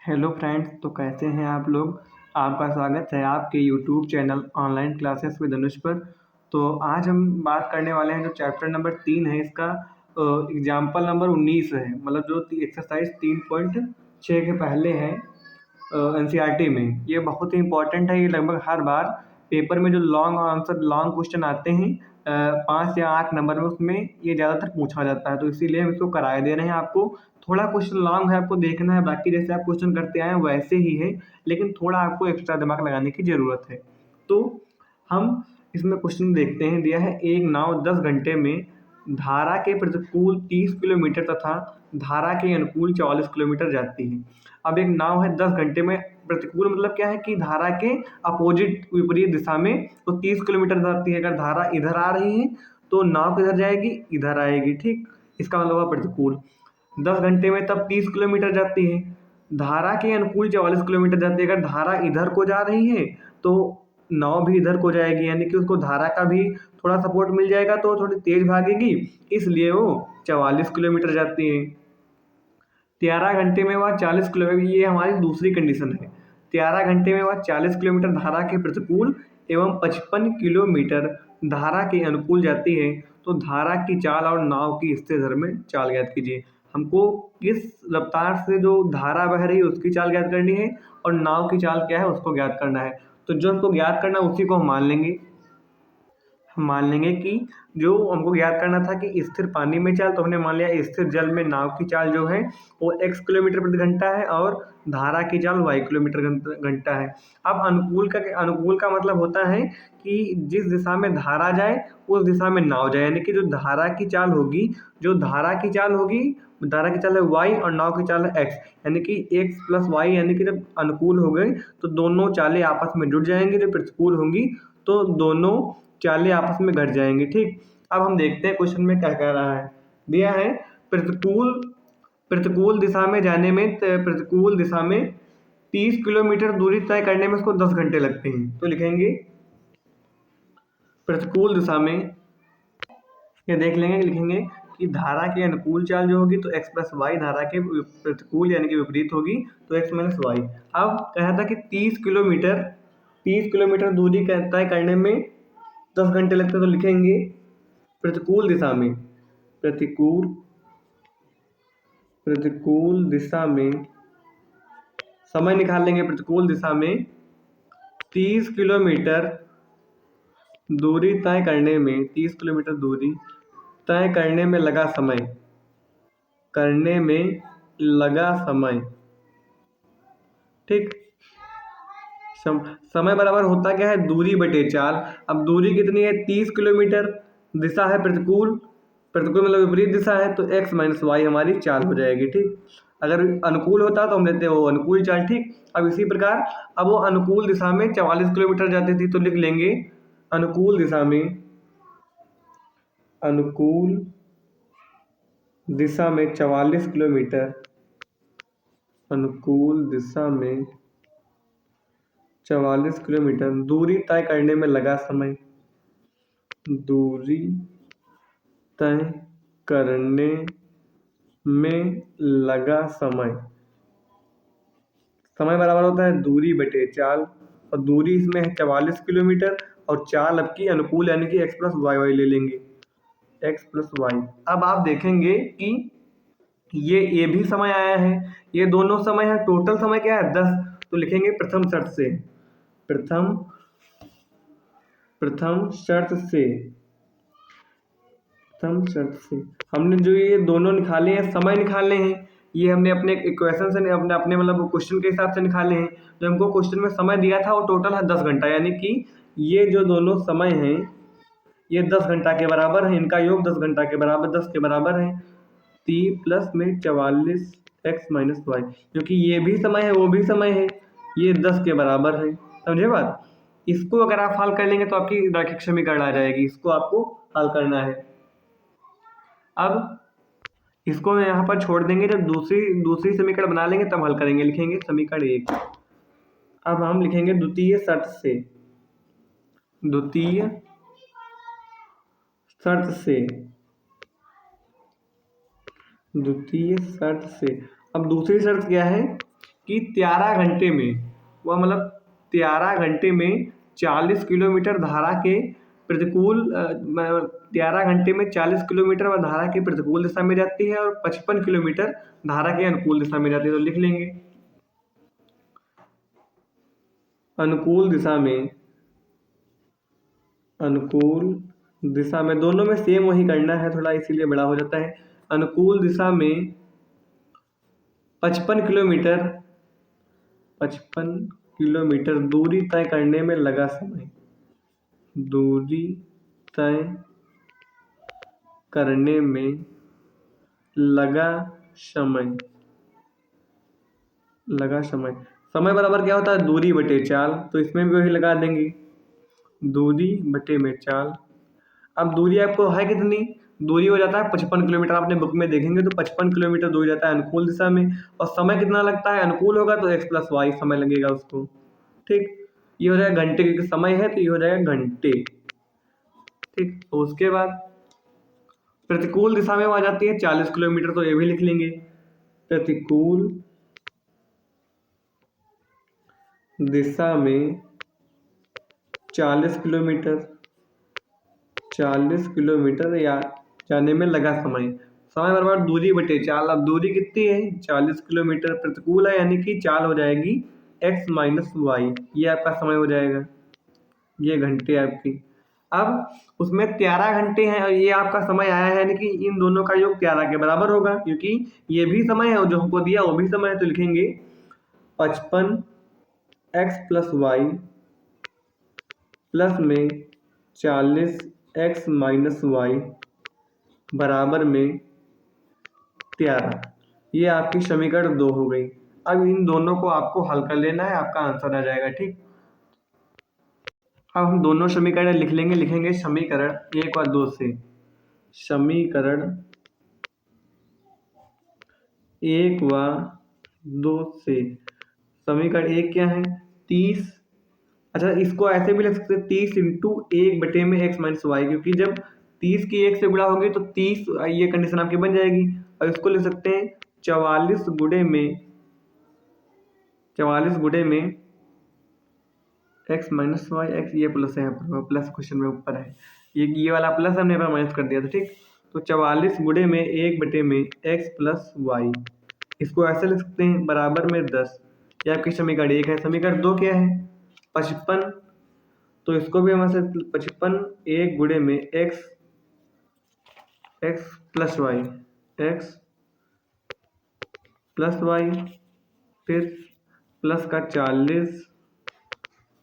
Hello friends, तो कैसे हैं आप लोग। आपका स्वागत है आपके YouTube channel online classes with Anuj पर। तो आज हम बात करने वाले हैं जो चैप्टर नंबर 3 है, इसका एग्जाम्पल नंबर 19 है। मतलब जो एक्सरसाइज 3.6 के पहले है एनसीईआरटी में। ये बहुत ही इंपॉर्टेंट है। ये लगभग हर बार पेपर में जो लॉन्ग आंसर लॉन्ग क्वेश्चन आते हैं 5 या 8 नंबर में, उसमें ये ज़्यादातर पूछा जाता है। तो इसीलिए हम इसको कराए दे रहे हैं आपको। थोड़ा क्वेश्चन लॉन्ग है, आपको देखना है। बाकी जैसे आप क्वेश्चन करते आए हैं वैसे ही है, लेकिन थोड़ा आपको एक्स्ट्रा दिमाग लगाने की ज़रूरत है। तो हम इसमें क्वेश्चन देखते हैं। दिया है, एक नाव 10 घंटे में धारा के प्रतिकूल 30 किलोमीटर तथा धारा के अनुकूल 44 किलोमीटर जाती है। अब एक नाव है 10 घंटे में, प्रतिकूल मतलब क्या है कि धारा के अपोजिट विपरीत दिशा में तो 30 किलोमीटर जाती है। अगर धारा इधर आ रही है तो नाव किधर जाएगी, इधर आएगी। ठीक, इसका मतलब है प्रतिकूल। 10 घंटे में तब 30 किलोमीटर जाती है। धारा के अनुकूल 44 किलोमीटर जाती है। अगर धारा इधर को जा रही है तो नाव भी इधर को जाएगी, यानी कि उसको धारा का भी थोड़ा सपोर्ट मिल जाएगा, तो थोड़ी तेज भागेगी, इसलिए वो 44 किलोमीटर जाती है। 13 घंटे में वह 40 किलोमीटर, ये हमारी दूसरी कंडीशन है। 13 घंटे में वह 40 किलोमीटर धारा के प्रतिकूल एवं 55 किलोमीटर धारा के अनुकूल जाती है। तो धारा की चाल और नाव की स्थिर दर में चाल ज्ञात कीजिए। हमको किस रफ्तार से जो धारा बह रही है उसकी चाल ज्ञात करनी है, और नाव की चाल क्या है उसको ज्ञात करना है। तो जो हमको ज्ञात करना है उसी को हम मान लेंगे। हम मान लेंगे कि जो हमको याद करना था कि स्थिर पानी में चाल, तो हमने मान लिया स्थिर जल में नाव की चाल जो है वो x किलोमीटर प्रति घंटा है और धारा की चाल y किलोमीटर घंटा है। अब अनुकूल का मतलब होता है कि जिस दिशा में धारा जाए उस दिशा में नाव जाए, यानी कि जो धारा की चाल होगी, धारा की चाल है y और नाव की चाल है x, यानी कि x प्लस y, यानी कि जब अनुकूल हो गए तो दोनों चालें आपस में जुड़ जाएंगी। जब प्रतिकूल होंगी तो दोनों चालें आपस में घट जाएंगी। ठीक, अब हम देखते हैं क्वेश्चन में क्या कह रहा है। दिया है, प्रतिकूल प्रतिकूल दिशा में जाने में प्रतिकूल दिशा में 30 किलोमीटर दूरी तय करने में उसको 10 घंटे लगते हैं। तो लिखेंगे प्रतिकूल दिशा में, ये देख लेंगे, लिखेंगे कि धारा के अनुकूल चाल जो होगी तो x प्लस वाई, धारा के प्रतिकूल यानी कि विपरीत होगी तो x माइनस वाई। अब कहा था कि 30 किलोमीटर दूरी तय करने में 10 घंटे लगते हैं। तो लिखेंगे प्रतिकूल दिशा में, प्रतिकूल दिशा में समय निकाल लेंगे। प्रतिकूल दिशा में 30 किलोमीटर दूरी तय करने में 30 किलोमीटर दूरी तय करने में लगा समय। ठीक, समय बराबर होता क्या है, दूरी बटे चाल। अब दूरी कितनी है, 30 किलोमीटर, दिशा है प्रतिकूल मतलब विपरीत दिशा है, तो x माइनस वाई हमारी चाल हो जाएगी। ठीक, अगर अनुकूल होता तो हम लेते वो अनुकूल चाल। ठीक, अब इसी प्रकार अब वो अनुकूल दिशा में 44 किलोमीटर जाती थी, तो लिख लेंगे अनुकूल दिशा में 44 किलोमीटर, अनुकूल दिशा में 44 किलोमीटर दूरी तय करने में लगा समय। दूरी तय करने में लगा समय बराबर होता है दूरी बटे चाल, और दूरी इसमें है 44 किलोमीटर और चाल अब की अनुकूल यानी कि x प्लस वाई ले लेंगे, x प्लस वाई। अब आप देखेंगे कि ये भी समय आया है, ये दोनों समय है। टोटल समय क्या है, 10। तो लिखेंगे प्रथम शर्त से हमने जो ये दोनों निकाले हैं, समय निकालने हैं। ये हमने अपने इक्वेशन से अपने मतलब क्वेश्चन के हिसाब से निकाले हैं। जो हमको क्वेश्चन में समय दिया था वो टोटल है 10 घंटा, यानी कि ये जो दोनों समय हैं ये 10 घंटा के बराबर है। इनका योग 10 घंटा के बराबर 10 के बराबर है। 30 प्लस में 44 x माइनस वाई, क्योंकि ये भी समय है वो भी समय है, ये 10 के बराबर है। समझे बात। इसको अगर आप हल कर लेंगे तो आपकी रैखिक समीकरण आ जाएगी। इसको आपको हल करना है। अब इसको यहाँ पर छोड़ देंगे, जब दूसरी समीकरण बना लेंगे तब हल करेंगे। लिखेंगे समीकरण 1। अब हम लिखेंगे द्वितीय शर्त से अब दूसरी शर्त क्या है कि 13 घंटे में, वह मतलब 13 घंटे में 40 किलोमीटर धारा के प्रतिकूल 13 घंटे में 40 किलोमीटर वह धारा की प्रतिकूल दिशा में जाती है और 55 किलोमीटर धारा के अनुकूल दिशा में जाती है। तो लिख लेंगे अनुकूल दिशा में दोनों में सेम वही करना है, थोड़ा इसीलिए बड़ा हो जाता है। अनुकूल दिशा में 55 किलोमीटर दूरी तय करने में लगा समय, दूरी तय करने में लगा समय, समय बराबर क्या होता है, दूरी बटे चाल। तो इसमें भी वही लगा देंगे, दूरी बटे में चाल। अब दूरी आपको है कितनी, दूरी हो जाता है 55 किलोमीटर, आपने बुक में देखेंगे तो 55 किलोमीटर दूरी जाता है अनुकूल दिशा में। और समय कितना लगता है, अनुकूल होगा तो x + y समय लगेगा उसको। ठीक, ये हो जाएगा घंटे, क्योंकि समय है तो ये हो जाएगा घंटे। ठीक, तो उसके बाद प्रतिकूल दिशा में वो आ जाती है 40 किलोमीटर, तो ये भी लिख लेंगे प्रतिकूल दिशा में 40 किलोमीटर या जाने में लगा समय, समय बराबर दूरी बटे चाल। अब दूरी कितनी है, 40 किलोमीटर, प्रतिकूल है यानी कि चाल हो जाएगी x - y, ये आपका समय हो जाएगा, ये घंटे आपकी। अब उसमें 13 घंटे हैं और ये आपका समय आया है, यानी कि इन दोनों का योग 13 के बराबर होगा, क्योंकि ये भी समय है और जो हमको दिया वो भी समय है। तो लिखेंगे 55 x + y प्लस में 40 x - y बराबर में 13। ये आपकी समीकरण 2 हो गई। अब इन दोनों को आपको हल कर लेना है, आपका आंसर आ जाएगा। ठीक, अब हम दोनों समीकरण लिख लेंगे, लिखेंगे समीकरण 1 और 2 से। समीकरण 1 व 2 से, समीकरण 1 क्या है, 30। अच्छा, इसको ऐसे भी लिख सकते हैं 30 × 1 बटे में x - y, क्योंकि जब 30 की 1 से गुणा होगी तो 30, ये कंडीशन आपकी बन जाएगी। और इसको लिख सकते हैं 44 गुणे में x - y, x ये प्लस है, प्लस क्वेश्चन में ऊपर है, ये वाला प्लस हमने यहाँ माइनस कर दिया था। ठीक, तो 44 गुणे में 1 बटे में x + y, इसको ऐसे लिख सकते हैं बराबर में 10। ये आपकी समीकरण 1 है। समीकरण 2 क्या है, 55, तो इसको भी हम ऐसे 55 1 गुणे में x + y, फिर प्लस का 40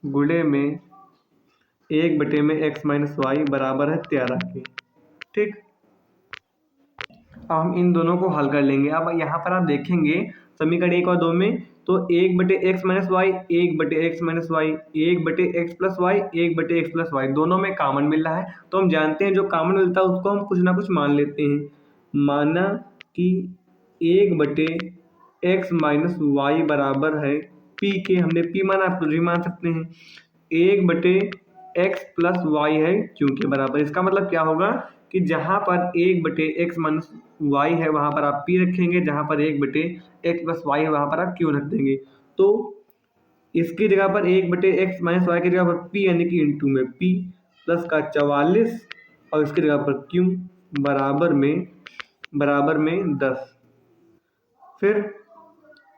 गुणे में 1 बटे में x - y बराबर है 13 के। ठीक, अब हम इन दोनों को हल कर लेंगे। अब यहाँ पर आप देखेंगे समीकरण 1 और 2 में, तो 1 बटे x - y, 1 बटे x - y, 1 बटे x + y, 1 बटे x + y, दोनों में कॉमन मिल रहा है। तो हम जानते हैं जो कॉमन मिलता है उसको हम कुछ ना कुछ मान लेते हैं। माना कि 1 बटे x - y बराबर है p के, हमने p माना, आप कुछ भी मान सकते हैं। 1 बटे x + y है q के बराबर। इसका मतलब क्या होगा कि जहाँ पर 1 बटे x - y है वहाँ पर आप p रखेंगे, जहाँ पर 1 बटे x + y है वहाँ पर आप q रख देंगे। तो इसकी जगह पर 1 बटे x - y की जगह पर p, यानी कि इंटू में p प्लस का 44 और इसकी जगह पर q बराबर में 10। फिर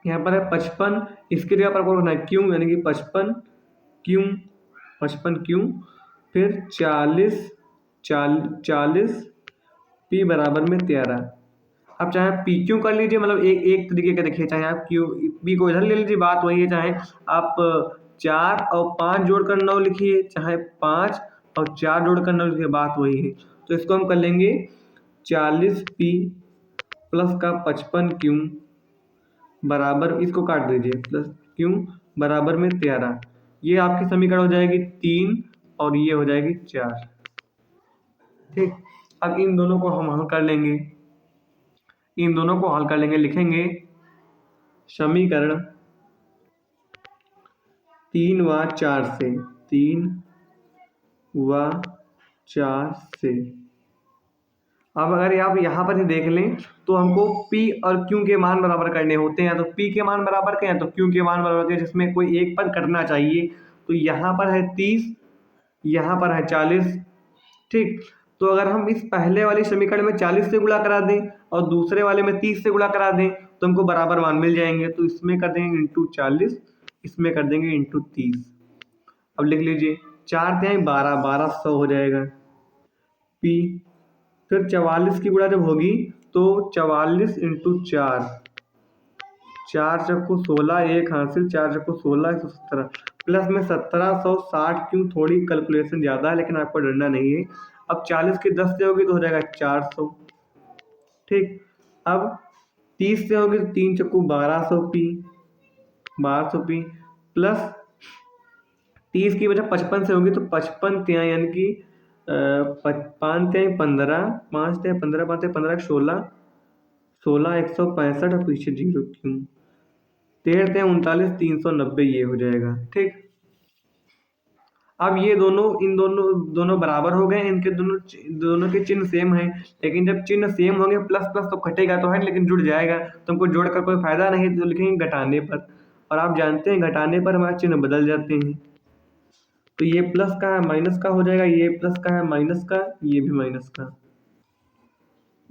यहाँ पर है 55, इसकी जगह पर होना है q, यानी कि 55 q, फिर 40 p बराबर में 13। आप चाहे पी क्यू कर लीजिए, मतलब एक तरीके का देखिए, चाहे आप क्यू पी को इधर ले लीजिए, बात वही है। चाहे आप 4 और 5 जोड़कर 9 लिखिए, चाहे 5 और 4 जोड़कर 9 लिखिए, बात वही है। तो इसको हम कर लेंगे 40 p प्लस का 55 q बराबर, इसको काट दीजिए, प्लस q बराबर में 13। ये आपकी समीकरण हो जाएगी 3 और ये हो जाएगी 4। ठीक, अब इन दोनों को हम हल कर लेंगे, लिखेंगे समीकरण 3 व 4 से अब अगर आप यहाँ पर ही देख लें तो हमको P और Q के मान बराबर करने होते हैं, या तो P के मान बराबर के या तो Q के मान बराबर के, जिसमें कोई एक पद कटना चाहिए। तो यहाँ पर है 30, यहाँ पर है 40। ठीक, तो अगर हम इस पहले वाले समीकरण में 40 से गुणा करा दें और दूसरे वाले में 30 से गुणा करा दें तो हमको बराबर मान मिल जाएंगे। तो इसमें कर देंगे इंटू 40, इसमें कर देंगे इंटू 30। अब लिख लीजिए 4 तिहाई 12, 1200 हो जाएगा P। फिर 44 की गुणा जब होगी तो 44 इंटू 4, 4 चक्कू 16, एक हासिल, 4 चक्कू 16, 117 प्लस में 1760। क्यों, थोड़ी कैलकुलेशन ज़्यादा है लेकिन आपको डरना नहीं है। अब 40 की 10 से होगी तो हो जाएगा 400। ठीक, अब 30 से होगी तो 3 चक्कू 1200 P, 1200 P प्लस 30 की वजह 55 से होगी तो 55 तिहाई यानी कि 5 तिहाई 15, 5 तिहाई 15, 5 तिहाई 15, 16, 16, 165 और पीछे 0 क्यों, 13 तिहाई 39, 390 ये हो जाएगा। ठीक, अब ये दोनों इन दोनों बराबर हो गए, इनके दोनों के चिन्ह सेम हैं, लेकिन जब चिन्ह सेम होंगे प्लस प्लस तो कटेगा तो है लेकिन जुड़ जाएगा, तो हमको जोड़कर कोई फायदा नहीं, तो लिखेंगे घटाने पर। और आप जानते हैं घटाने पर हमारे चिन्ह बदल जाते हैं। तो ये प्लस का है माइनस का हो जाएगा, ये प्लस का है माइनस का, ये भी माइनस का,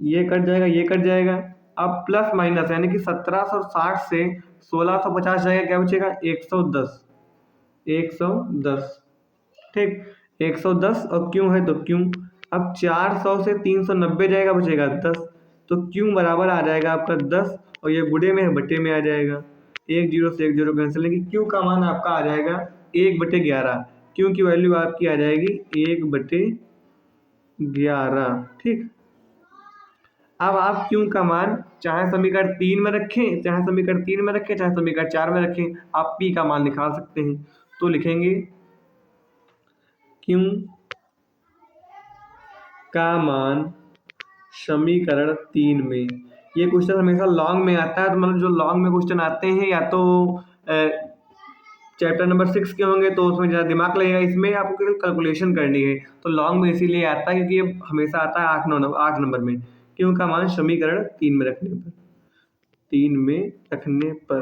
ये कट जाएगा, ये कट जाएगा। अब प्लस माइनस यानी कि 1760 से 1650 जाएगा, क्या बचेगा 110, 110। ठीक, 110 और क्यों है तो क्यों। अब 400 से 390 जाएगा, बचेगा 10, तो क्यों बराबर आ जाएगा आपका 10 और ये गुणे में है बटे में आ जाएगा। 1 0 से 1 0 कैंसिल, लेकिन क्यों का मान आपका आ जाएगा 1/11। क्यों की वैल्यू आपकी आ जाएगी 1/11। ठीक, अब आप क्यों का मान चाहे समीकरण 3 में रखें, चाहे समीकरण 3 में रखें, चाहे समीकरण 4 में रखें, आप P का मान निकाल सकते हैं। तो लिखेंगे क्यों का मान समीकरण 3 में। ये क्वेश्चन हमेशा लॉन्ग में आता है, तो मतलब जो लॉन्ग में क्वेश्चन आते हैं या तो चैप्टर नंबर 6 के होंगे तो उसमें ज़्यादा दिमाग लगेगा, इसमें आपको केवल कैलकुलेशन करनी है। तो लॉन्ग में इसीलिए आता है क्योंकि ये हमेशा आता है 8 नंबर में। क्यों का मान समीकरण 3 में रखने पर, 3 में रखने पर,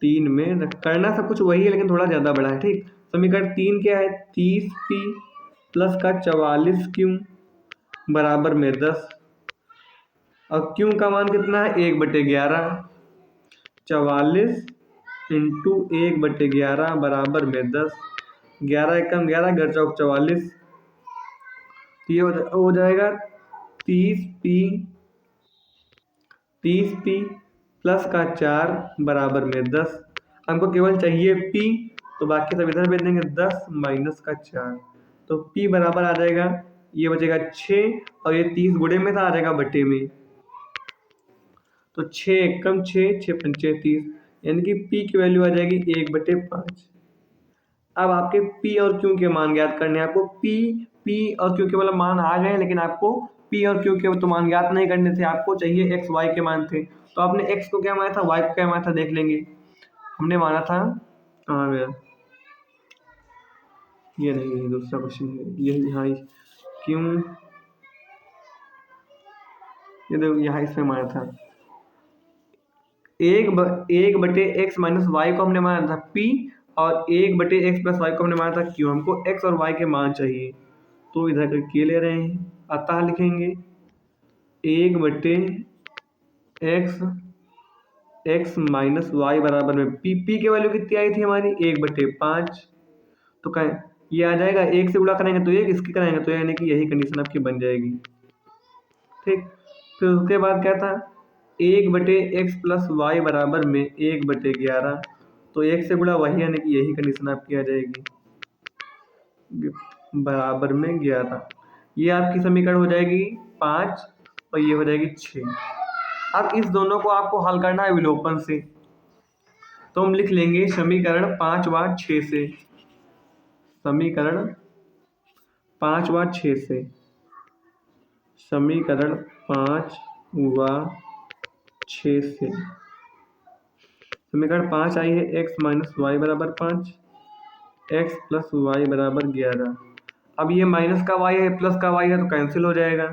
3 में करना सब कुछ वही है लेकिन थोड़ा ज़्यादा बड़ा है। ठीक, समीकरण 3 क्या है, 30P प्लस का 44 क्यों बराबर में 10। और क्यों का मान कितना है 1/11, 44 इंटू 1/11 बराबर में 10, 11 एकम 11, 11 चौक 44, ये हो जाएगा 30P प्लस का 4 बराबर में 10। हमको केवल चाहिए P, तो बाकी सब इधर भेज देंगे, 10 माइनस का 4, तो P बराबर आ जाएगा, ये बचेगा 6 और ये 30 गुणे में था आ जाएगा बटे में, तो 6 एकम 6, 6 पंचे 30, यानी कि P की वैल्यू आ जाएगी 1/5। अब आपके P और Q के मान ज्ञात करने हैं आपको। P और Q के मतलब मान आ गए, लेकिन आपको P और Q के तो मान ज्ञात नहीं करने थे, आपको चाहिए x y के मान थे। तो आपने x को क्या माना था, y को क्या माना था, देख लेंगे। हमने माना था कहाँ गया, ये नहीं, दूसरा क्वेश्चन है ये, यहाँ क्यों, ये देखो यहाँ इसमें माना था 1/x माइनस वाई को हमने माना था P, और 1/x प्लस वाई को हमने माना था Q। हमको x और y के मान चाहिए, तो इधर करके ले रहे हैं, अतः लिखेंगे 1/x माइनस वाई बराबर में P की वैल्यू कितनी आई थी हमारी 1/5, तो कहें ये आ जाएगा, 1 से गुणा करेंगे तो 1, इसकी कराएंगे तो यानी कि यही कंडीशन आपकी बन जाएगी। ठीक, फिर उसके बाद क्या था 1/x प्लस वाई बराबर में 1/11, तो 1 से गुणा वही यानी कि यही कंडीशन आपकी आ जाएगी बराबर में 11। ये आपकी समीकरण हो जाएगी 5 और ये हो जाएगी 6। अब इस दोनों को आपको हल करना है विलोपन से, तो हम लिख लेंगे समीकरण 5 व 6 से, समीकरण 5 व 6 से, समीकरण 5 व 6 से। समीकरण 5 आई है x माइनस वाई बराबर 5, x प्लस वाई बराबर 11। अब ये माइनस का y है प्लस का y है तो कैंसिल हो जाएगा,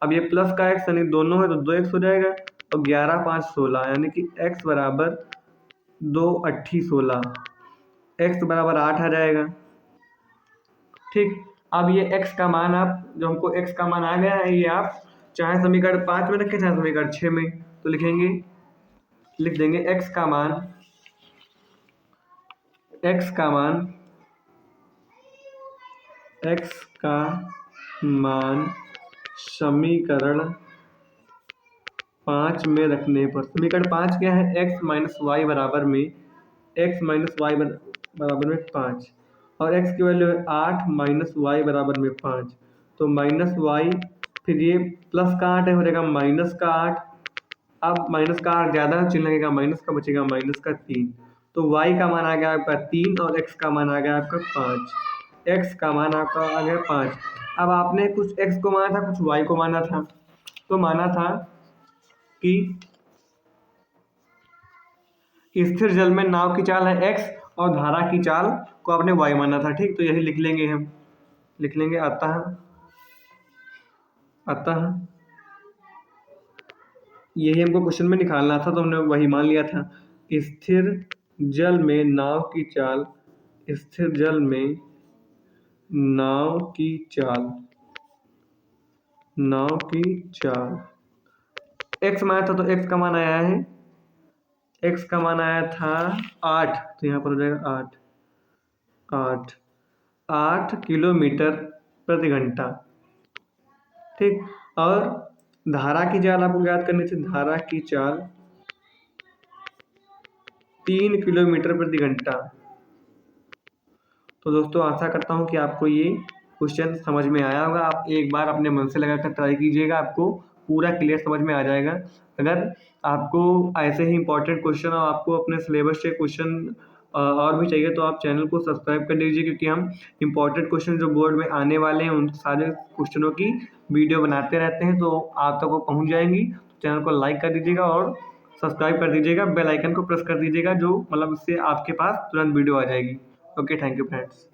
अब ये प्लस का एक्स यानी दोनों है तो 2x हो जाएगा, और 11 5 16 यानी कि x बराबर 2 8 16, x बराबर 8 आ जाएगा। ठीक, अब ये x का मान आप जो हमको x का मान आ गया है, ये आप चाहे समीकरण 5 में रखें चाहे समीकरण 6 में, तो लिख देंगे x का मान समीकरण 5 में रखने पर, समीकरण 5 क्या है, x माइनस वाई बराबर में 5, और x की वैल्यू है 8 माइनस वाई बराबर में 5, तो माइनस वाई, फिर ये प्लस का 8 है, हो जाएगा माइनस का 8। अब माइनस का 8 ज़्यादा चिन्ह लगेगा, माइनस का बचेगा माइनस का 3, तो y का मान आ गया आपका 3 और x का मान आ गया आपका 5। x का मान आपका आ गया 5। अब आपने कुछ x को माना था, कुछ y को माना था, तो माना था कि स्थिर जल में नाव की चाल है x और धारा की चाल को आपने y माना था। ठीक, तो यही लिख लेंगे हम, लिख लेंगे अतः यही हमको क्वेश्चन में निकालना था, तो हमने वही मान लिया था। स्थिर जल में नाव की चाल, स्थिर जल में नाव की चाल x माना था, तो x का मान आया है, x का मान आया था 8, तो यहाँ पर हो जाएगा 8 किलोमीटर प्रति घंटा। ठीक, और धारा की चाल आपको ज्ञात करनी थी, धारा की चाल 3 किलोमीटर प्रति घंटा। तो दोस्तों आशा करता हूँ कि आपको ये क्वेश्चन समझ में आया होगा। आप एक बार अपने मन से लगाकर ट्राई कीजिएगा, आपको पूरा क्लियर समझ में आ जाएगा। अगर आपको ऐसे ही इंपॉर्टेंट क्वेश्चन और आपको अपने सिलेबस से क्वेश्चन और भी चाहिए, तो आप चैनल को सब्सक्राइब कर लीजिए, क्योंकि हम इंपॉर्टेंट क्वेश्चन जो बोर्ड में आने वाले हैं उन सारे क्वेश्चनों की वीडियो बनाते रहते हैं, तो आप तक वो पहुँच जाएंगी। चैनल को लाइक कर दीजिएगा और सब्सक्राइब कर दीजिएगा, बेल आइकन को प्रेस कर दीजिएगा, जो मतलब इससे आपके पास तुरंत वीडियो आ जाएगी। Okay, thank you friends.